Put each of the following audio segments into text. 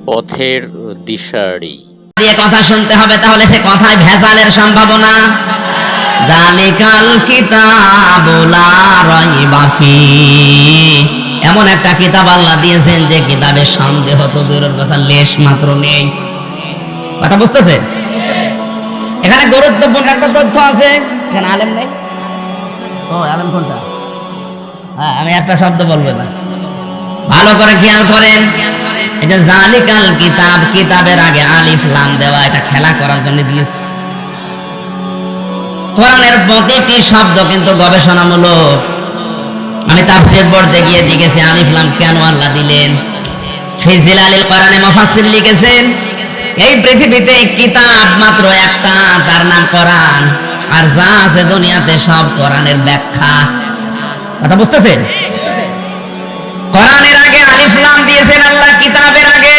পথের দিশারি। দিয়ে কথা শুনতে হবে, তাহলে সে কথায় ভেজালের সম্ভাবনা। যালিকাল কিতাবু লা রাইবা ফীহি, এমন একটা কিতাব আল্লাহ দিয়েছেন যে কিতাবে সন্দেহ তো দূরের কথা লেশ মাত্র নেই। কথা বুঝতেছে? এখানে গুরুত্বপূর্ণ একটা তথ্য আছে। এখানে আলেম নেই? ও আলেম কোনটা? হ্যাঁ, আমি একটা শব্দ বলবো না, ভালো করে খেয়াল করেন। এই যে জালিকাল কিতাব, কিতাবের আগে আলিফ লাম দেওয়া, এটা খেলা করার জন্য দিয়েছে। কোরআনের প্রতিটি শব্দ কিন্তু গবেষণামূলক। আমি তাফসীর পড়তে গিয়ে দেখেছি আলিফ লাম কেন আল্লাহ দিলেন। ফি জিলালিল কোরআনে মুফাসসির লিখেছেন, এই পৃথিবীতে কিতাব মাত্র একটা, তার নাম কোরআন। আর যা আছে দুনিয়াতে সব কোরআনের ব্যাখ্যা। কথা বুঝতেছেন? কোরআনের আগে আলিফ লাম দিয়েছেন আল্লাহ, কিতাবের আগে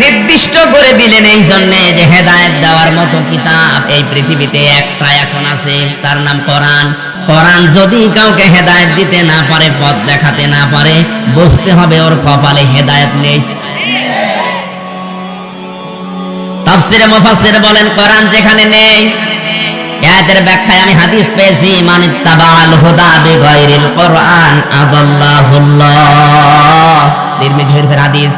নির্দিষ্ট করে দিলেন এই জন্য যে হেদায়েত দেওয়ার মতো কিতাব এই পৃথিবীতে একটা এখন আছে, তার নাম কোরআন। কোরআন যদি কাউকে হেদায়েত দিতে না পারে, পথ দেখাতে না পারে, বুঝতে হবে ওর কপালে হেদায়েত নেই। তাফসীরে মুফাসসির বলেন, কোরআন যেখানে নেই, আয়াতের ব্যাখ্যায় আমি হাদিস পেয়েছি, মানিত্তাবাআল হুদা বিগাইরিল কোরআন আদাল্লাহুল্লাহ। তিরমিজি শরীফের হাদিস।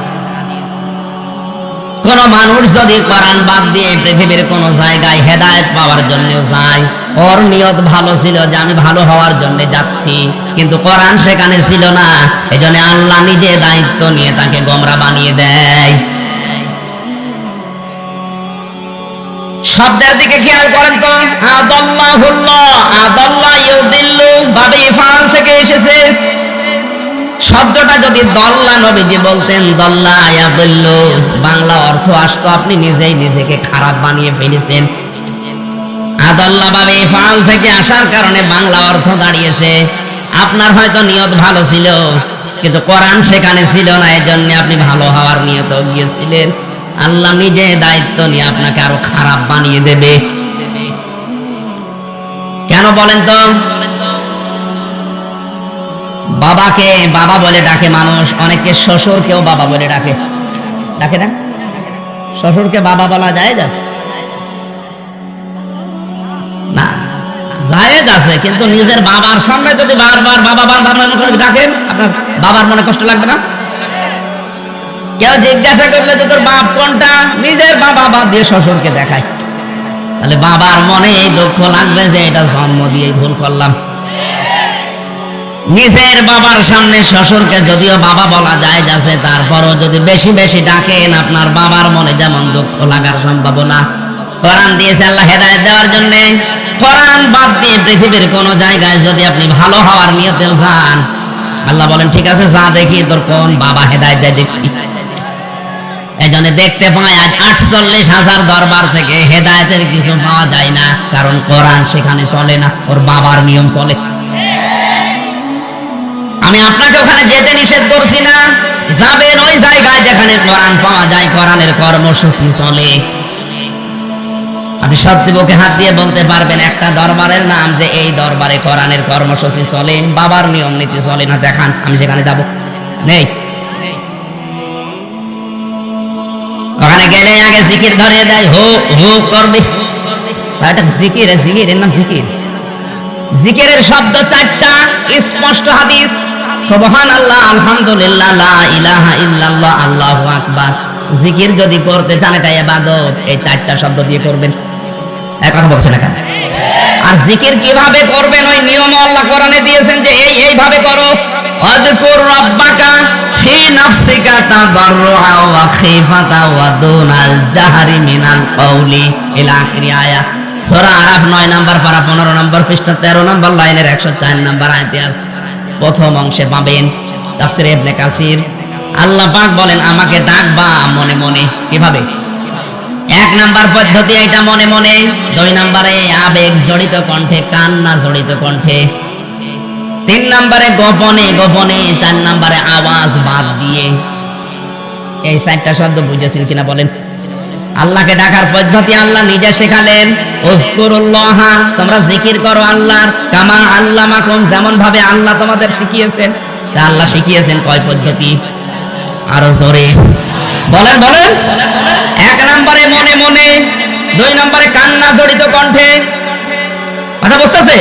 কোন মানুষ যদি কোরআন বাদ দিয়ে পৃথিবীর কোন জায়গায় হেদায়েত পাওয়ার জন্য যায়, ওর নিয়ত ভালো ছিল যে আমি ভালো হওয়ার জন্য যাচ্ছি, কিন্তু কোরআন সেখানে ছিল না, এজন্য আল্লাহ নিজে দায়িত্ব নিয়ে তাকে গোমরা বানিয়ে দেয়। শব্দের দিকে খেয়াল করেন তো, আদাল্লাহুল্লাহ, আদাল্লাহ ইউদিল্লু বাবে ইফআল থেকে এসেছে। শব্দটা যদি দল্লা নবীজি বলতেন দল্লা ইয়াদিল্লু, বাংলা অর্থ আসতো আপনি নিজেই নিজেকে খারাপ বানিয়ে ফেলেছেন। আদাল্লাহ বাবে ইফআল থেকে আসার কারণে বাংলা অর্থ দাঁড়িয়েছে আপনার হয়তো নিয়ত ভালো ছিল, কিন্তু কোরআন সেখানে ছিল না, এজন্য আপনি ভালো হওয়ার নিয়ত গিয়েছিলেন। আল্লাহ নিজে দায়িত্ব নিয়ে আপনাকে আরো খারাপ বানিয়ে দেবে। কেন বলেন তো? বাবাকে বাবা বলে ডাকে মানুষ, অনেকে শ্বশুরকেও বাবা বলে ডাকে। ডাকে না? শ্বশুরকে বাবা বলা জায়েজ আছে না? জায়েজ আছে, কিন্তু নিজের বাবার সামনে যদি বারবার বাবা বাবা করে ডাকেন, আপনার বাবার মনে কষ্ট লাগবে না? কেউ জিজ্ঞাসা করলে যে তোর বাপ কোনটা, নিজের বাবা বাদ দিয়ে শ্বশুরকে দেখায়, তাহলে বাবার মনে এই দুঃখ লাগবে যে এটা জন্ম দিয়ে ভুল করলাম। নিজের বাবার সামনে শ্বশুরকে যদিও বাবা বলা যায় যাচ্ছে, তারপরও যদি বেশি বেশি ডাকেন, আপনার বাবার মনে যেমন দুঃখ লাগার সম্ভাবনা। কোরআন দিয়েছে আল্লাহ হেদায়েত দেওয়ার জন্য। কোরআন বাদ দিয়ে পৃথিবীর কোন জায়গায় যদি আপনি ভালো হওয়ার নিয়তে যান, আল্লাহ বলেন ঠিক আছে, যা দেখি তোর কোন বাবা হেদায়েত দেয় দেখছি। এজন্য দেখতে পাই আজ 48,000 দরবার থেকে হেদায়েতের কিছু পাওয়া যায় না, কারণ কোরআন সেখানে চলে না, ওর বাবার নিয়ম চলে। আমি আপনাকে ওখানে যেতে নিষেধ করছি না, যাবেন ওই জায়গায় যেখানে কোরআন পাওয়া যায়, কোরআনের কর্মসূচি চলে। আপনি সত্যি বুকে হাত দিয়ে বলতে পারবেন একটা দরবারের নাম যে এই দরবারে কোরআনের কর্মসূচি চলে, বাবার নিয়ম নীতি চলে না? দেখান, আমি সেখানে যাব। নেই। ওখানে গেলে আগে জিকির ধরিয়ে দেয়, হো হো করবে। এটা জিকির, জিকিরের নাম জিকির। জিকিরের শব্দ 4টা, স্পষ্ট হাদিস। সুবহানাল্লাহ, আলহামদুলিল্লাহ, লা ইলাহা ইল্লাল্লাহ, আল্লাহু আকবার। জিকির যদি করতে চান এটা ইবাদত, এই 4টা শব্দ দিয়ে করবেন। এক কথা বলছেন এখানে। আর জিকির কিভাবে করবেন ওই নিয়ম আল্লাহ কোরআনে দিয়েছেন যে এইভাবে করো। আযকুর রাব্বাকা ফি নাফসিকা তাযাররুআ ওয়া খিফাতা ওয়া দুনাল জাহরি মিনাল কওলি ইলা আখির আয়াত। সূরা আরাফ 9 নম্বর পারা 15 নম্বর পৃষ্ঠা 13 নম্বর লাইনের 104 নম্বর আয়াতে আছে। প্রথম অংশে পাবেন তাফসীর ইবনে কাসির। আল্লাহ পাক বলেন আমাকে ডাকবা মনে মনে। কিভাবে? 1 নাম্বার পদ্ধতি এটা মনে মনে, 2 নম্বরে আবেগ জড়িত কণ্ঠে, কান্না জড়িত কণ্ঠে, 3 নম্বরে গোপনে গোপনে, 4 নম্বরে আওয়াজ বাদ দিয়ে। এই 4টা শব্দ বুঝেছেন কিনা বলেন? আল্লাহকে ডাকার পদ্ধতি আল্লাহ নিজে শেখালেন। উযকুরুল্লাহ, তোমরা জিকির করো আল্লাহর, কামা আল্লামাকুম, যেমন ভাবে আল্লাহ তোমাদের শিখিয়েছেন। তা আল্লাহ শিখিয়েছেন কয় পদ্ধতি? আরো জোরে। বলেন বলেন। 1 নম্বরে মনে মনে, 2 নম্বরে কান্না জড়িত কণ্ঠে, কথা বুঝতেছে?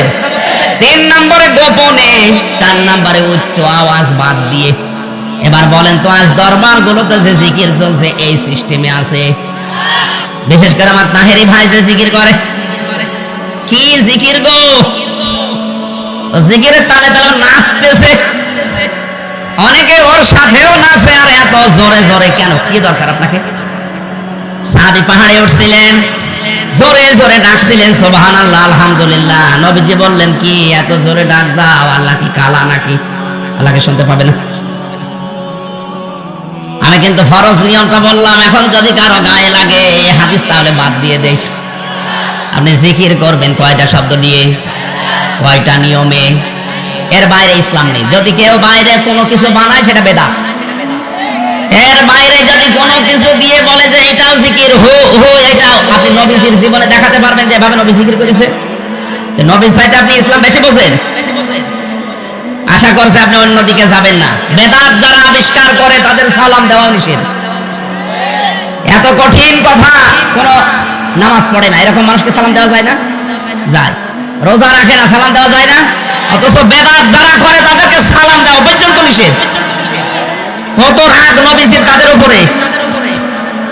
3 নম্বরে গোপনে, 4 নম্বরে উচ্চ আওয়াজ বাদ দিয়ে। এবার বলেন তো আজ দরবার গুলোতে যে জিকির চলছে এই সিস্টেমে আছে? বিশেষ করে আমার তাহেরি ভাই যে জিকির করে, কি জিকির গো! জিকিরের তালে তালে নাচতেছে, অনেকে ওর সাথেও নাচে। আর এত জোরে জোরে কেন? কি দরকার আপনাকে? সাহাবী পাহাড়ে উঠছিলেন, জোরে জোরে ডাকছিলেন সুবহানাল্লাহ আলহামদুলিল্লাহ। নবীজি বললেন কি এত জোরে ডাক দাও, আল্লাহ কি কালা নাকি? আল্লাহকে শুনতে পাবে না? আমি কিন্তু ফরজ নিয়মটা বললাম, এখন যদি কারো গায়ে লাগে এই হাদিস তাহলে বাদ দিয়ে দেই। আপনি জিকির করবেন কয়টা শব্দ দিয়ে, কয়টা নিয়মে, এর বাইরে ইসলাম নেই। যদি কেউ বাইরে কোনো কিছু বানায় সেটা বেদাত। এর বাইরে যদি কোনো কিছু দিয়ে বলে যে এটাও জিকির, হো হো এটাও, আপনি নবীজির জীবনে দেখাতে পারবেন যে এভাবে নবী জিকির করেছে? নবীর চাইতে আপনি ইসলাম বেশি বোঝেন, আশা করছে আপনি অন্যদিকে যাবেন না। বেদাত যারা আবিষ্কার করে তাদের সালাম দেওয়া নিষেধ। এত কঠিন কথা, কোন নামাজ পড়ে না এরকম মানুষকে সালাম দেওয়া যায় না? যায়। রোজা রাখে না, সালাম দেওয়া যায় না? অথচ বেদাত যারা করে তাদেরকে সালাম দেওয়া পর্যন্ত নিষেধ। কত রাগ নবীজির তাদের উপরে,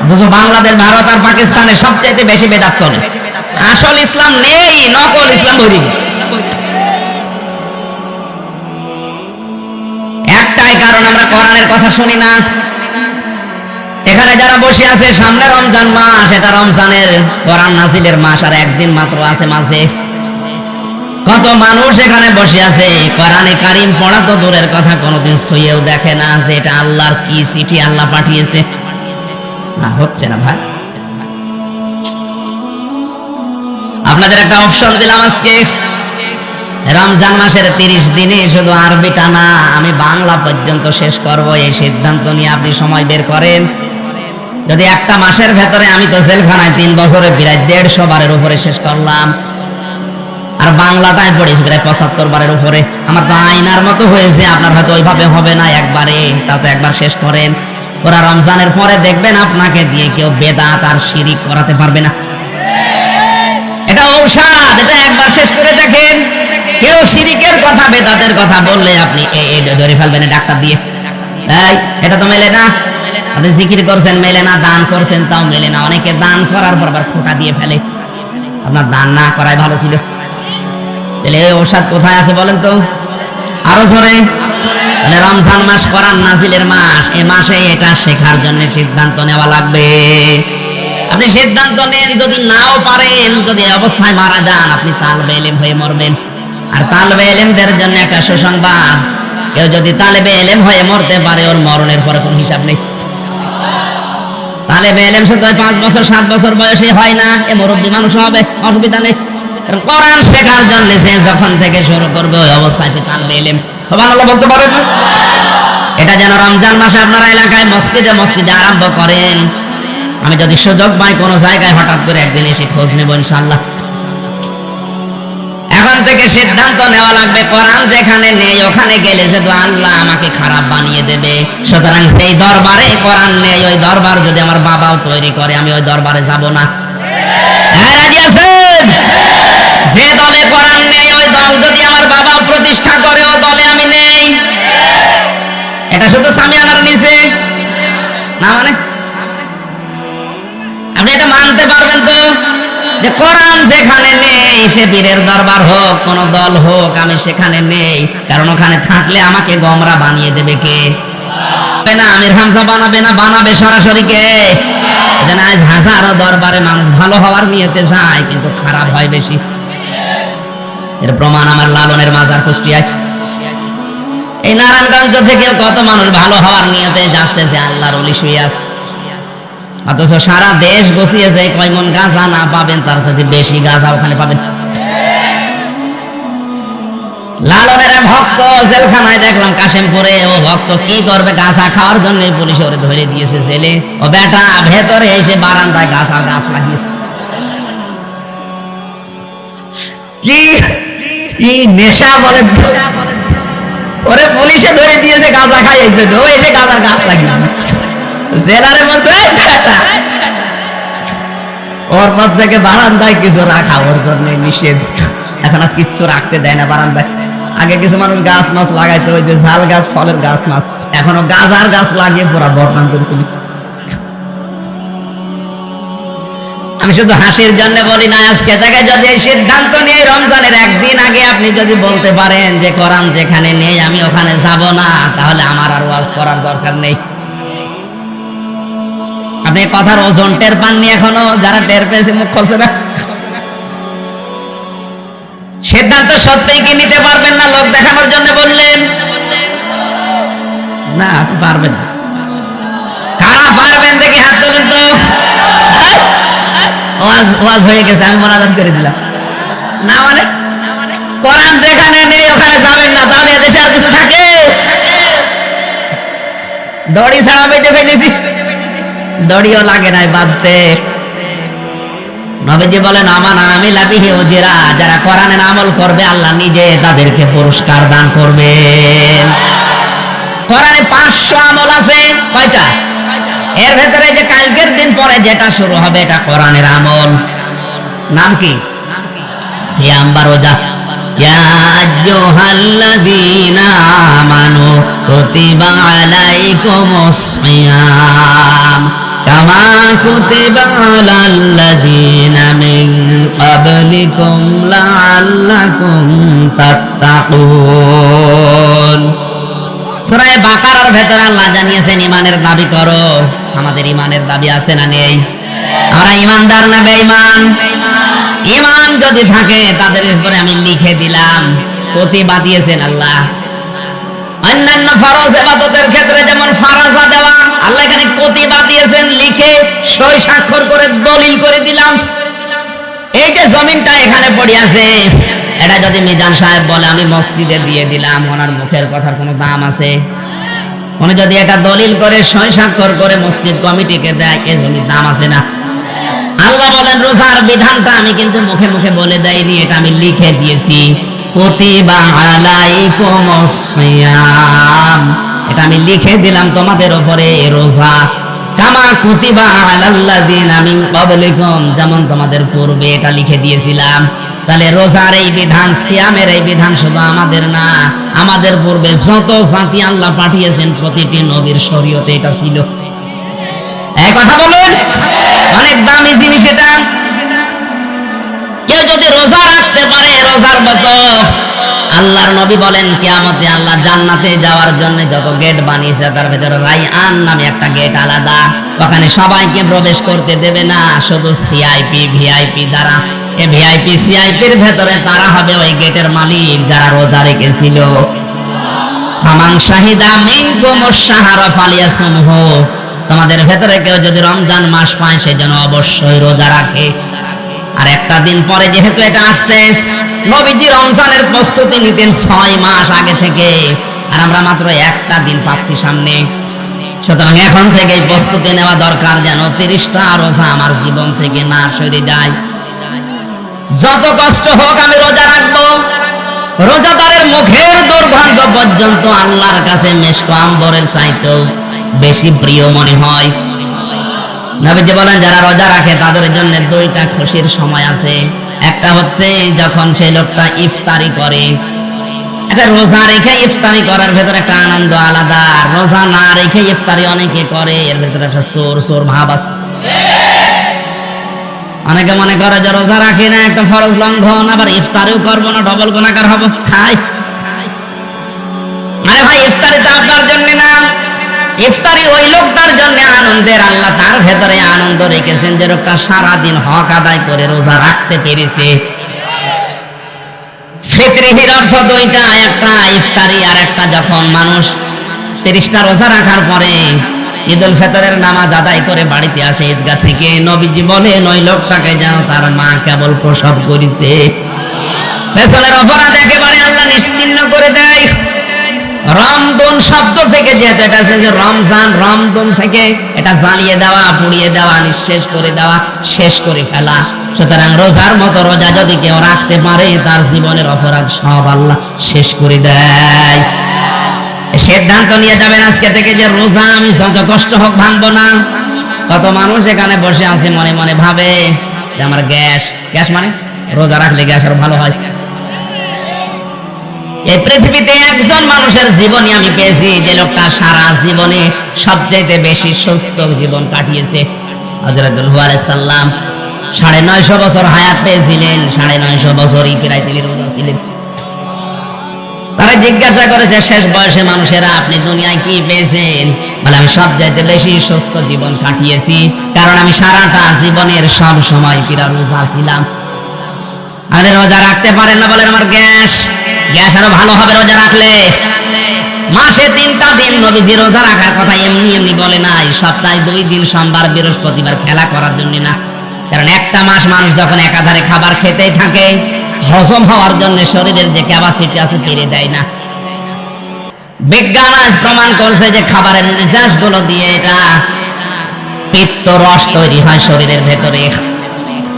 অথচ বাংলাদেশ, ভারত আর পাকিস্তানে সবচেয়ে বেশি বেদাত চলে। আসল ইসলাম নেই, নকল ইসলাম ভরে গেছে। একটাই কারণ, আমরা কোরআনের কথা শুনি না। এখানে যারা বসে আছে, সামনে রমজান মাস, এটা রমজানের কোরআন নাজিলের মাস, আর একদিন মাত্র আছে মাঝে। কত মানুষ এখানে বসে আছে, কোরআনে কারিম পড়া তো দূরের কথা, কোনোদিন ছুঁয়েও দেখে না যে এটা আল্লাহর কি চিঠি আল্লাহ পাঠিয়েছে। না, হচ্ছে না ভাই। আপনাদের একটা অপশন দিলাম আজকে, রমজান মাসের 30 দিনে শুধু আরবিটা না, আমি বাংলা পর্যন্ত শেষ করব, এই সিদ্ধান্ত নিয়ে আপনি সময় বের করেন। যদি একটা মাসের ভেতরে, আমি তো জেলখানায় 3 বছরে প্রায় 150 বারের উপরে শেষ করলাম, আর বাংলাটাই পড়েছি প্রায় 75 বারের উপরে। আমার তো আয়নার মতো হয়েছে, আপনার হয়তো ওইভাবে হবে না একবারে, তাতে একবার শেষ করেন। ওরা রমজানের পরে দেখবেন আপনাকে দিয়ে কেউ বেদাত আর শিরিক করাতে পারবে না। এটা ঔষধ, এটা একবার শেষ করে দেখেন। কেউ শিরিকের কথা, বেদাতের কথা বললে আপনি এই ধরে ফেলবেন ডাক্তার দিয়ে। এই এটা তো মেলে না, আপনি জিকির করছেন মেলে না, দান করছেন তাও মেলে না। অনেকে দান করার পর আবার খোঁটা দিয়ে ফেলে। আপনার দান না করাই ভালো ছিল। তাহলে এই ঔষধ কোথায় আছে বলেন তো? আরো জোরে। তাহলে রমজান মাস কোরআন নাজিলের মাস, এই মাসে এটা শেখার জন্য সিদ্ধান্ত নেওয়া লাগবে। আপনি সিদ্ধান্ত নেন, যদি নাও পারেন, যদি অবস্থায় মারা যান, আপনি তালেবে ইলম হয়ে মরবেন। আর তালেবে ইলমদের জন্য একটা সুসংবাদ, কেউ যদি তালেবে ইলম হয়ে মরতে পারে, ওর মরণের পরে কোনো হিসাব নেই। তালেবে ইলম শুধু 5 বছর 7 বছর বয়সে হয় না, এ মুরব্বী মানুষ হবে, অসুবিধা নেই। কারণ কোরআন শেখার জন্য সে যখন থেকে শুরু করবে ওই অবস্থায় তালেবে ইলম। সুবহানাল্লাহ বলতে পারেন না? এটা যেন রমজান মাসে আপনারা এলাকায় মসজিদে মসজিদে আরম্ভ করেন। আমি যদি সুযোগ পাই কোনো জায়গায়, হঠাৎ করে একদিন এসে খোঁজ নেব ইনশাআল্লাহ। এখন থেকে সিদ্ধান্ত নেওয়া লাগবে, কোরআন যেখানে নেই ওখানে গেলে যে আল্লাহ আমাকে খারাপ বানিয়ে দেবে। সুতরাং সেই দরবারে কোরআন নেই, ওই দরবার যদি আমার বাবাও তৈরি করে, আমি ওই দরবারে যাব না। রাজি আছেন? যে দলে কোরআন নেই, ওই দল যদি আমার বাবা প্রতিষ্ঠা করে, ও দলে আমি নেই। এটা শুধু সামিয়ানার নিচে না, মানে আপনি এটা মানতে পারবেন তো যে কোরআন যেখানে নেই, সে পীরের দরবার হোক, কোন দল হোক, আমি সেখানে নেই। কারণ ওখানে থাকলে আমাকে গোমরা বানিয়ে দেবে কে? না আমির হামজা বানাবে না, বানাবে সরাসরি কে? এজন্য আজ হাজারো দরবারে মানুষ ভালো হওয়ার নিয়তে যায়, কিন্তু খারাপ হয় বেশি। এর প্রমাণ আমার লালনের মাজার কুষ্টিয়ায়। এই নারায়ণগঞ্জ থেকে কত মানুষ ভালো হওয়ার নিয়তে যাচ্ছে যে আল্লাহর ওলি শুয়ে আছে, অথচ সারা দেশ গছিয়েছে, কয় মন গাঁজা না পাবেন তার সাথে বেশি গাঁজা ওখানে পাবেন। লালনের ভক্ত জেলখানায় দেখলাম কাশিমপুরে, ও ভক্ত কি করবে, গাঁজা খাওয়ার জন্য পুলিশ ওরে ধরে দিয়েছে জেলে। ও বেটা ভেতরে এসে বারান্দায় গাঁজার গাছ লাগিয়েছে। কি নেশা বলে, ওরে পুলিশে ধরে দিয়েছে গাঁজা খাই, এই জন্য ও এসে গাঁজার গাছ লাগিয়েছে। জেলারে বলছে ওর পর থেকে বারান্দায় কিছু রাখা ওর জন্য নিষেধ। এখন আর কিছু রাখতে দেয় না বারান্দায়। আগে কিছু মানুষ গাছ মাছ লাগাইতো, ওই যে ঝাল গাছ, ফলের গাছ মাছ, এখনো গাজার গাছ লাগিয়ে পুরা বদনাম করে তুলিস। আমি শুধু হাসির জন্য বলি না, আজকে থেকে যদি এই সিদ্ধান্ত নিয়ে রমজানের একদিন আগে আপনি যদি বলতে পারেন যে কোরআন যেখানে নেই আমি ওখানে যাব না, তাহলে আমার আর ওয়াজ করার দরকার নেই। আপনি কথার ওজন টের পাননি এখনো? যারা টের পেয়েছে মুখ খুলছে না। সিদ্ধান্ত সত্যিই কি নিতে পারবেন না লোক দেখানোর জন্য বললেন? না, আপনি পারবেন না। কারা পারবেন দেখি হাত তোলেন তো। ওয়াজ হয়ে গেছে, আমি মোনাজাত করে দিলাম। না মানে কোরআন যেখানে নেই ওখানে যাবেন না, তাহলে দেশে আর কিছু থাকে? দড়ি ছাড়া বেঁধে ফেলেছি, দড়িও লাগে নাই বাঁধতে। নবীজি বলেন আমান আমিলা বিহি উজরা, যারা কোরআনের আমল করবে আল্লাহ নিজে তাদেরকে পুরস্কার দান করবেন। কোরআনে 500 আমল আছে, কয়টা? এর ভেতরে যে কালকের দিন পরে যেটা শুরু হবে এটা কোরআনের আমল। নাম কি? সিয়াম বা রোজা। ইয়া আইয়ুহাল্লাযীনা আমানু কুতিবা আলাইকুমুস সিয়াম কামা কুতিবা আলাল্লাযীনা মিন ক্বাবলিকুম লাআল্লাকুম তাত্তাকুন। সূরা বাকারার ভেতরে আল্লাহ জানিয়েছেন ঈমানের দাবি করো। আমাদের ঈমানের দাবি আছে না নেই? আমরা ঈমানদার না বেঈমান? ঈমান যদি থাকে তাদের উপরে আমি লিখে দিলাম, প্রতিভা দিয়েছেন আল্লাহ। অন্যান্য ফরজ ইবাদতের ক্ষেত্রে যেমন ফারাজা দেওয়া, আল্লাহ এখানে প্রতিভা দিয়েছেন, লিখে সই স্বাক্ষর করে দলিল করে দিলাম। এই যে জমিনটা এখানে পড়ে আছে, এটা যদি মিজান সাহেব বলে আমি মসজিদে দিয়ে দিলাম, ওনার মুখের কথার কোনো দাম আছে? উনি যদি এটা দলিল করে সই স্বাক্ষর করে মসজিদ কমিটিকে দেয়, এই জমির দাম আছে না? আল্লাহ বলেন রোজার বিধানটা আমি কিন্তু মুখে মুখে বলে দেইনি, এটা আমি লিখে দিয়েছি। কুতিবা আলাইকুমুস সিয়াম, এটা আমি লিখে দিলাম তোমাদের উপরে রোজা। কামা কুতিবা আলাল্লাযীনা মিন ক্বাবলিকুম, যেমন তোমাদের পূর্বে এটা লিখে দিয়েছিলাম। তাহলে রোজার এই বিধান, সিয়ামের এই বিধান শুধু আমাদের না, আমাদের পূর্বে যত জাতি আল্লাহ পাঠিয়েছেন প্রতিটি নবীর শরীয়তে এটা ছিল। এই কথা বলুন, অনেক দামি জিনিস এটা। কেউ যদি রোজা রাখতে পারে রোজার মতো, আল্লাহর নবী বলেন কিয়ামতে আল্লাহ জান্নাতে যাওয়ার জন্য যত গেট বানিয়েছে তার ভেতরে রাইয়ান নামে একটা গেট আলাদা, ওখানে সবাইকে প্রবেশ করতে দেবে না, শুধু সিআইপি ভিআইপি যারা, এই ভিআইপি সিআইপির ভেতরে তারা হবে ওই গেটের মালিক যারা রোজা রেখেছিল। ফামান শাহিদা মিনকুমুশ শাহরা ফালিয়াসুমহু, তোমাদের ভেতরে কেউ যদি রমজান মাস পায় সে যেন অবশ্যই রোজা রাখে। আর একটা দিন পরে যেহেতু এটা আসছে, নবীজি রমজানের প্রস্তুতি নিতেন 6 মাস আগে থেকে, আর আমরা মাত্র একটা দিন পাচ্ছি সামনে। সুতরাং এখন থেকে প্রস্তুতি নেওয়া দরকার যেন 30টা রোজা আমার জীবন থেকে না সরে যায়। যত কষ্ট হোক আমি রোজা রাখবো। রোজাদারের মুখের দুর্গন্ধ পর্যন্ত আল্লাহর কাছে মেশক আম্বরের চাইতেও বেশি প্রিয় মনে হয়। নবীজি বলেন যারা রোজা রাখে তাদের জন্য 2টা খুশির সময় আছে। একটা হচ্ছে যখন সেই লোকটা ইফতারি করে। একটা রোজা রেখে ইফতারি করার ভেতরে একটা আনন্দ আলাদা, রোজা না রেখে ইফতারি অনেকে করে, এর ভেতরে একটা সোর ভাব আছে। অনেকে মনে করে যে রোজা রাখি না একটা ফরজ লঙ্ঘন, আবার ইফতারিও করবো না, ডবল গুনাহগার হবো। খাই আরে ভাই, ইফতারি তো আপনার জন্য না, ইফতারি ওই লোকটার জন্য আনন্দের। আল্লাহ তার ভেতরে আনন্দ রেখেছেন যে লোকটা সারাদিন হক আদায় করে রোজা রাখতে পেরেছে। ফিতরিহির অর্থ 2টা, একটা ইফতারি আর একটা যখন মানুষ 30টা রোজা রাখার পরে ঈদুল ফিতরের নামাজ আদায় করে বাড়িতে আসে ঈদগাহ থেকে, নবীজি বলেন ওই লোকটাকে যেন তার মা কেবল প্রসব করেছে। পেছনের অপরাধ একেবারে আল্লাহ নিশ্চিহ্ন করে দেয়। রমদন শব্দ থেকে যেহেতু এটা আছে যে রমজান, রমদন থেকে এটা জ্বালিয়ে দেওয়া, পুড়িয়ে দেওয়া, নিঃশেষ করে দেওয়া, শেষ করে ফেলা। সুতরাং রোজার মতো রোজা যদি কেউ রাখতে পারে তার জীবনের অপরাধ সব আল্লাহ শেষ করে দেয়। সিদ্ধান্ত নিয়ে যাবেন আজকে থেকে যে রোজা আমি যত কষ্ট হোক ভাঙবো না। কত মানুষ এখানে বসে আছে মনে মনে ভাবে যে আমার গ্যাস মানে রোজা রাখলে গ্যাস আরো ভালো হয়। এই পৃথিবীতে একজন মানুষের জীবনে আমি পেয়েছি যে লোকটা সারা জীবনে সবচাইতে বেশি সুস্থ জীবন কাটিয়েছে। হযরতুল নূহ আলাইহিস সালাম 950 বছর হায়াত পেয়েছিলেন, 950 বছরই প্রায় তিনি রোজা ছিলেন। তারা জিজ্ঞাসা করেছে শেষ বয়সে মানুষেরা আপনি দুনিয়ায় কি পেয়েছেন? বলে আমি সবচাইতে বেশি সুস্থ জীবন কাটিয়েছি, কারণ আমি সারাটা জীবনের সব সময় পুরা রোজা ছিলাম। আপনি রোজা রাখতে পারেন না বলেন আমার গ্যাস আরো ভালো হবে রোজা রাখলে। মাসে 3টা দিন নবীজি রোজা রাখার কথা এমনি এমনি বলে নাই, সপ্তাহে 2 দিন সোমবার বৃহস্পতিবার খেলা করার জন্য না। কারণ একটা মাস মানুষ যখন একাধারে খাবার খেতেই থাকে, হজম হওয়ার জন্য শরীরের যে ক্যাপাসিটি আছে পেরে যায় না। বিজ্ঞান আজ প্রমাণ করছে যে খাবারের নির্যাস গুলো দিয়ে এটা পিত্ত রস তৈরি হয় শরীরের ভেতরে।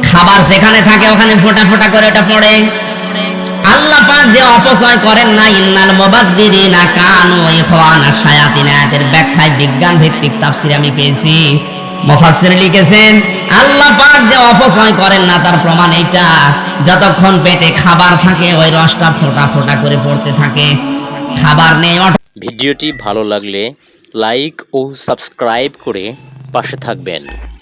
খাবার যেখানে থাকে ওখানে ফোঁটা ফোঁটা করে ওটা পড়ে। আল্লাহ পাক যে অপচয় করেন না, ইন্নাল মুবাদদিরিনা কানু ইখওয়ানাশ শায়াতিন, আয়াতের ব্যাখ্যায় বিজ্ঞান ভিত্তিক তাফসীর আমি পেয়েছি। মুফাসসির লিখেছেন আল্লাহ পাক যে অপচয় করেন না তার প্রমাণ এটা, যতক্ষণ পেটে খাবার থাকে ওই রসটা ফোঁটা ফোঁটা করে পড়তে থাকে। খাবার নেই। ভিডিওটি ভালো লাগলে লাইক ও সাবস্ক্রাইব করে পাশে থাকবেন।